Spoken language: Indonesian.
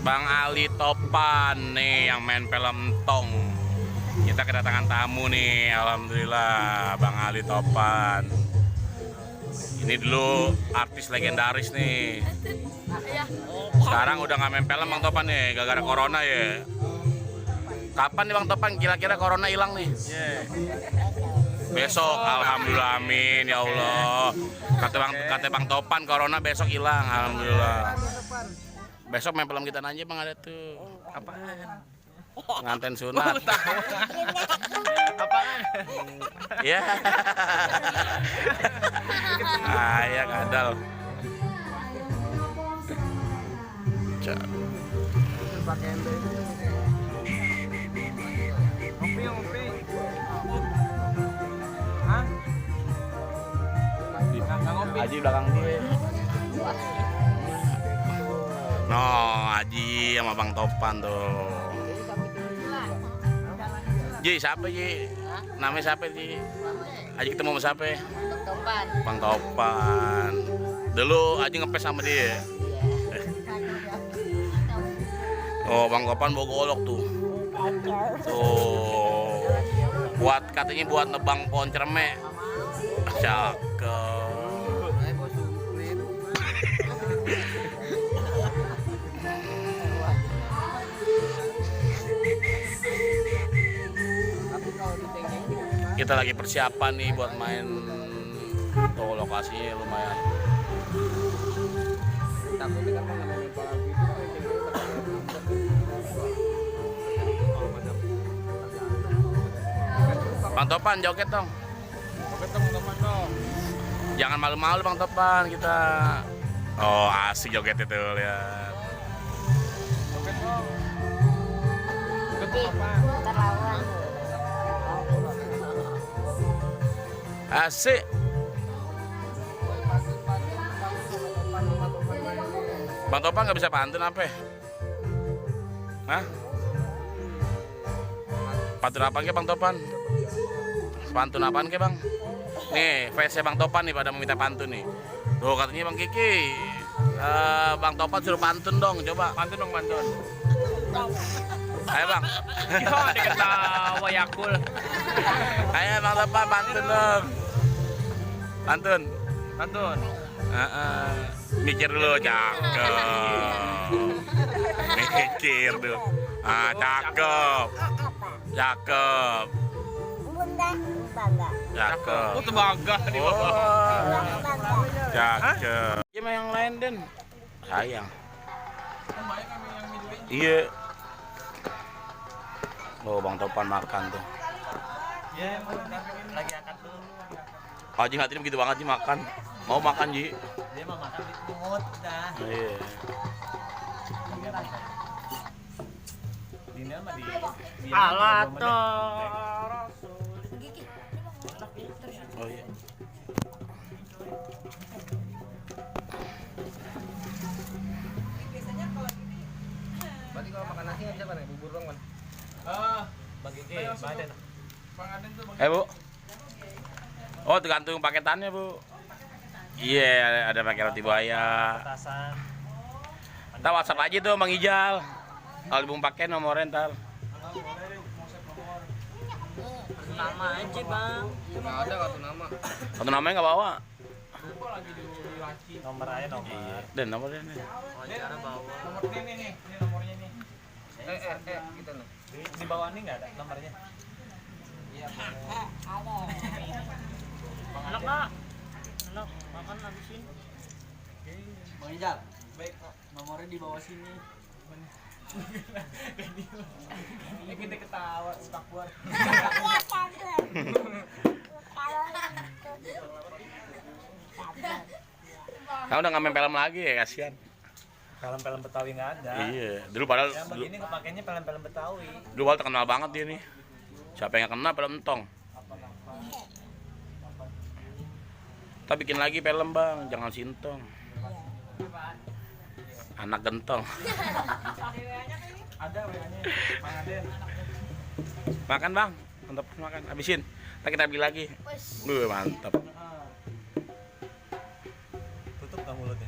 Bang Ali Topan nih yang main film Tong. Kita kedatangan tamu nih, alhamdulillah Bang Ali Topan. Ini dulu artis legendaris nih. Sekarang udah nggak main film Bang Topan nih, gara-gara corona ya. Kapan nih Bang Topan kira-kira corona hilang nih? Besok, alhamdulillah, amin ya Allah. Kata Bang Topan corona besok hilang, alhamdulillah. Besok main film kita nanya Bang, ada tuh. Apaan? Nganten sunat. Apaan? Ya. Ya kadal. Ngopi. Hah? Ngopi. Haji belakang dia. No, Haji sama Bang Topan tuh. Ji, siapa Ji? Namanya siapa Ji? Haji ketemu sama siapa? Topan. Bang Topan. Dulu Haji ngepes sama dia. Oh, Bang Topan bawa golok tuh. Tuh. Katanya buat nebang pohon cermek. Cakep. Kita lagi persiapan nih buat main. Tuh lokasinya lumayan. Bang Topan joget dong. Joget dong, teman dong. Jangan malu-malu Bang Topan kita. Oh asik joget itu lihat. Joget dong. Joget dong apa? Terlawan. Asik. Bang Topan nggak bisa pantun apa? Hah? Pantun apa ke Bang Topan? Pantun apaan ke Bang? Nih, fansnya Bang Topan nih pada meminta pantun nih. Tuh katanya Bang Kiki, Bang Topan suruh pantun dong, coba. Pantun dong, pantun. Ayo Bang. Yo, diketawa Yakul. Ayo Bang Topan pantun dong. Pantun. Pantun. Mikir dulu, cakep. Mikir dulu. Cakep. Cakep. Bangga. Cakep. Oh, tebaga nih, Oh, Bangga. cakep. Gimana yang lain Den? Sayang. Iya. Oh, Bang Topan makan tuh. Ya, lagi angkat dulu. Haji hati begitu banget Ji makan. Mau makan Ji. Dia mau makan di pungut dah. Iya. Dina mah di Alator. Oh iya. Berarti kalau makan nasi nggak bisa kan? Bubur dong kan? Bagi ke badan. Bu. Oh, tergantung paketannya, Bu. Iya, ada pakai roti buaya. Petasan. Kita WhatsApp aja tuh Bang Ijal. Kalau belum pakai nomor rental. Nama aja Bang. Nggak ada kartu nama. Satu namanya nggak bawa. Nomor aja nomor. Iya. Dan nomornya nih. Wawancara bawa. Nomor ini nomornya nih. Gitu nih. Di bawah ini nggak ada nomornya. Iya. Anak nak. Anak makan habisin. Bang Ijal. Baik, nomornya di bawah sini. Ini kita ketawa sepakuan. Kamu udah nggak main film lagi ya, kasihan. Film-film Betawi nggak ada. Iya, dulu padahal Yang begini kepakainya film-film Betawi. dulu padahal terkenal banget dia nih. Siapa yang kena film Tong? Kita bikin lagi film Bang, jangan Sintong. Anak gentong. Ada WA-nya, Mang Aden. Makan Bang, mantap makan. Habisin. Ntar kita beli lagi. Mantap. Tutup nggak mulutnya?